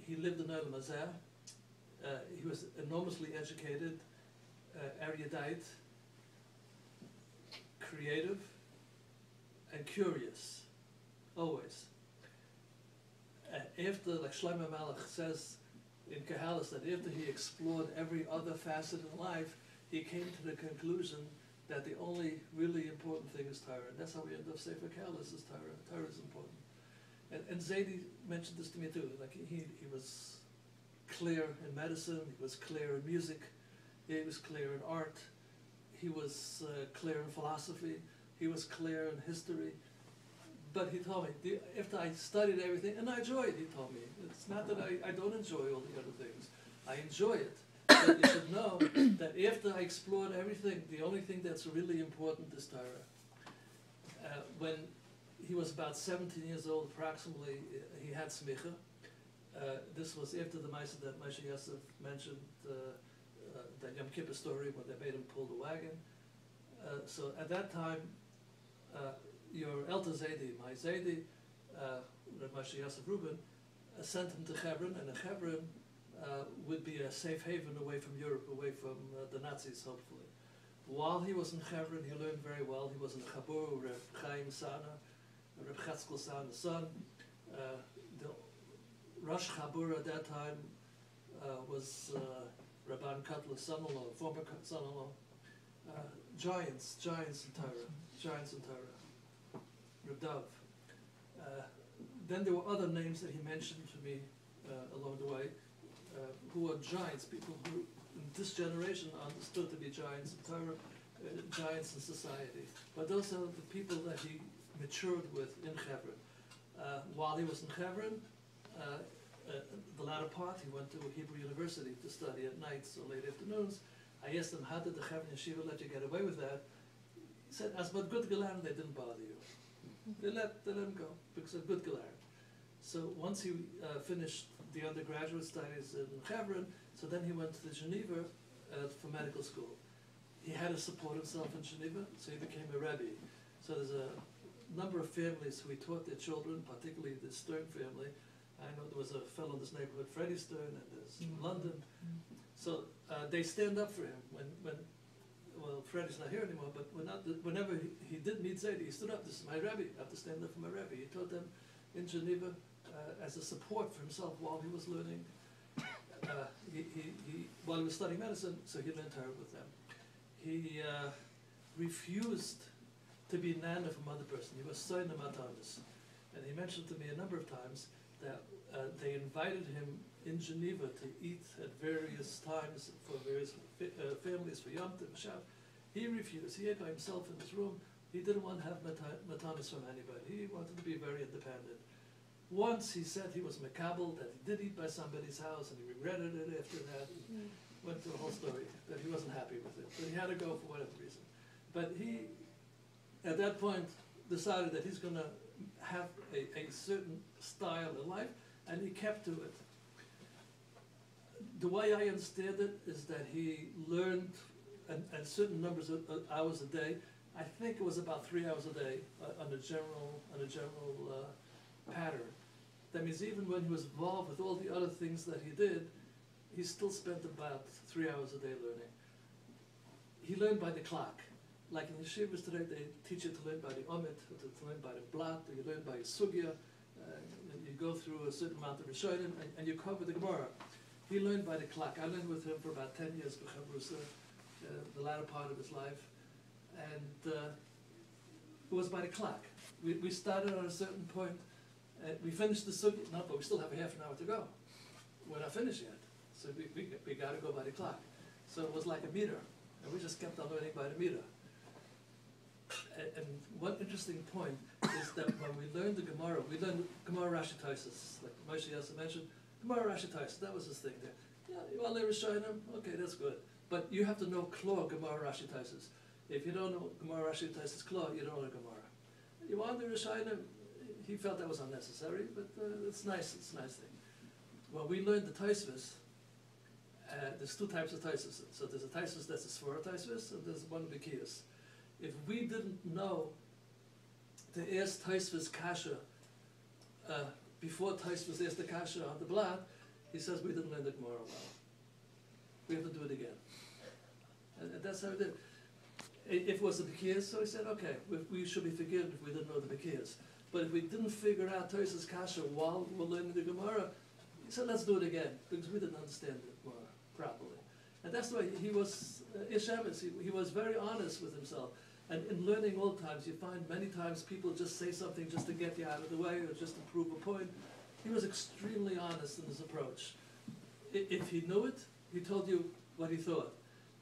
he lived in Olam Hazeh. He was enormously educated, erudite, creative, and curious, always. After, like Shlomo Melech says in Koheles, that after he explored every other facet in life, he came to the conclusion that the only really important thing is Torah. And that's how we end up Sefer Koheles is Torah. Torah is important. And Zaidi mentioned this to me too. Like he was clear in medicine, he was clear in music, he was clear in art, he was clear in philosophy, he was clear in history. But he told me, after I studied everything, and I enjoyed it, he told me. It's not that I don't enjoy all the other things. I enjoy it. But you should know that after I explored everything, the only thing that's really important is Torah. When he was about 17 years old, approximately, he had smicha. This was after the Maisa that Moshe Yosef mentioned, that Yom Kippur story, when they made him pull the wagon. So at that time, your Elder Zaidi, my Zaidi, Moshe Yosef Rubin, sent him to Hebron, and Hebron would be a safe haven away from Europe, away from the Nazis, hopefully. While he was in Hebron, he learned very well. He was in Chabur, Reb Chaim Sana, Reb Chatzkel Sana's son. The Rosh Chabur at that time was Rabban Kotler's son-in-law, former son-in-law. Giants in Torah. Reb Dov. Then there were other names that he mentioned to me along the way, who were giants, people who in this generation understood to be giants in Torah, giants in society. But those are the people that he matured with in Hebron. While he was in Hebron, the latter part, he went to Hebrew University to study at nights or late afternoons. I asked him, how did the Hebron Yeshiva let you get away with that? He said, as but good gelernt, they didn't bother you. They let him go, because of good gelernt. So once he finished the undergraduate studies in Hebron, so then he went to Geneva for medical school. He had to support himself in Geneva, so he became a Rebbe. So there's a number of families who he taught their children, particularly the Stern family. I know there was a fellow in this neighborhood, Freddie Stern, and there's London. So they stand up for him. Well, Freddie's not here anymore, but whenever he did meet Zaidi, he stood up. This is my Rebbe. I have to stand up for my Rebbe. He taught them in Geneva as a support for himself while he was learning. While he was studying medicine, so he learned Torah with them. He refused to be nana from another person. He was soina matanis. And he mentioned to me a number of times that they invited him in Geneva to eat at various times for various families, for Yom Tov, Shabbat. He refused. He ate by himself in his room. He didn't want to have matanis from anybody. He wanted to be very independent. Once he said he was makabel, that he did eat by somebody's house, and he regretted it after that. Went through a whole story that he wasn't happy with it, but he had to go for whatever reason. But he, at that point, decided that he's going to have a certain style in life, and he kept to it. The way I understand it is that he learned at certain numbers of hours a day. I think it was about 3 hours a day on a general pattern. That means even when he was involved with all the other things that he did, he still spent about 3 hours a day learning. He learned by the clock. Like in yeshivas today, they teach you to learn by the omit, or to learn by the blot, or you learn by sugya. You go through a certain amount of rishonim, and you cover the Gemara. He learned by the clock. I learned with him for about 10 years, the latter part of his life. And it was by the clock. We started on a certain point. We finished the sugya, no, but we still have a half an hour to go. We're not finished yet. So we got to go by the clock. So it was like a meter. And we just kept on learning by the meter. And one interesting point is that when we learned the Gemara, we learned Gemara Rashi Taisus, like Moshe Yosef mentioned, Gemara Rashi Taisus, that was his thing there. Yeah, you want to learn Rishonim? Okay, that's good. But you have to know Klo Gemara Rashi Taisus. If you don't know Gemara Rashi Taisus Klo, you don't know Gemara. You want the Rishonim? He felt that was unnecessary, but it's nice. It's a nice thing. When we learned the Taisvis, there's two types of Taisvis. So there's a Taisvis that's a Svara Taisvis, and there's one Bekiyas. If we didn't know to ask Taisvis Kasha before Taisvis asked the Kasha on the blot, he says we didn't learn the Gemara well. We have to do it again. And that's how we did it. If it was the Bekiyas, so he said, okay, we should be forgiven if we didn't know the Bekiyas. But if we didn't figure out Tosa's Kasha while we're learning the Gemara, he said, let's do it again, because we didn't understand the Gemara properly. And that's the way he was, Ish Emes, he was very honest with himself. And in learning old times, you find many times people just say something just to get you out of the way or just to prove a point. He was extremely honest in his approach. If he knew it, he told you what he thought.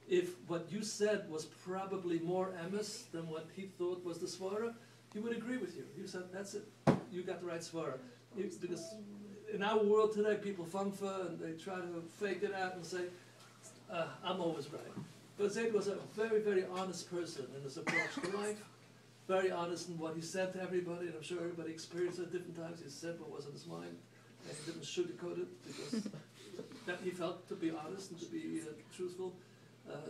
If what you said was probably more emes than what he thought was the svara, he would agree with you. He said, that's it, you got the right svara. Because in our world today, people funfa and they try to fake it out and say, I'm always right. But Zayd was a very, very honest person in his approach to life, very honest in what he said to everybody, and I'm sure everybody experienced it at different times. He said what was in his mind, and he didn't sugarcoat it, because that he felt to be honest and to be truthful.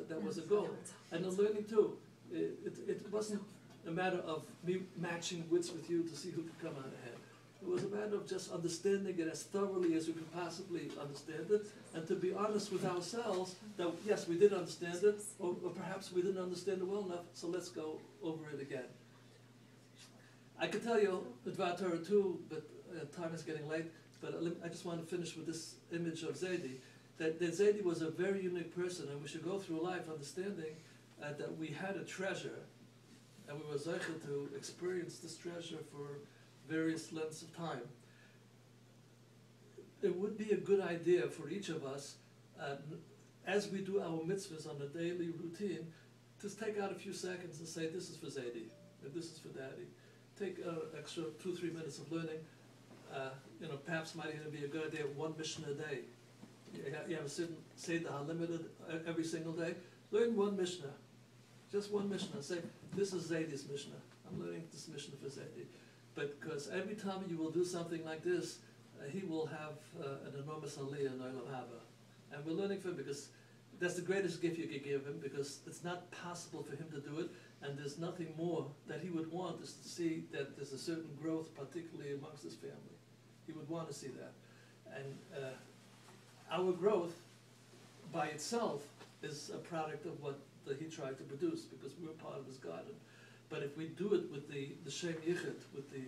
That was a goal. And the learning too, it wasn't a matter of me matching wits with you to see who could come out ahead. It was a matter of just understanding it as thoroughly as we could possibly understand it, and to be honest with ourselves that yes, we did understand it, or perhaps we didn't understand it well enough, so let's go over it again. I could tell you the Dvar Torah too, but time is getting late, but I just want to finish with this image of Zaidi. That Zaidi was a very unique person, and we should go through life understanding that we had a treasure, and we were zeicher to experience this treasure for various lengths of time. It would be a good idea for each of us, as we do our mitzvahs on a daily routine, to take out a few seconds and say, this is for Zaidi, and this is for Daddy. Take an extra 2-3 minutes of learning. Perhaps might even be a good idea, one Mishnah a day. You have a certain Seder limited every single day. Learn one Mishnah, just one Mishnah. Say, this is Zaidi's Mishnah. I'm learning this Mishnah for Zaidi. But because every time you will do something like this, he will have an enormous aliyah in Olam Haba. And we're learning from him because that's the greatest gift you could give him, because it's not possible for him to do it, and there's nothing more that he would want is to see that there's a certain growth, particularly amongst his family. He would want to see that. And our growth by itself is a product of what he tried to produce, because we're part of his garden. But if we do it with the Shem Yichud, with the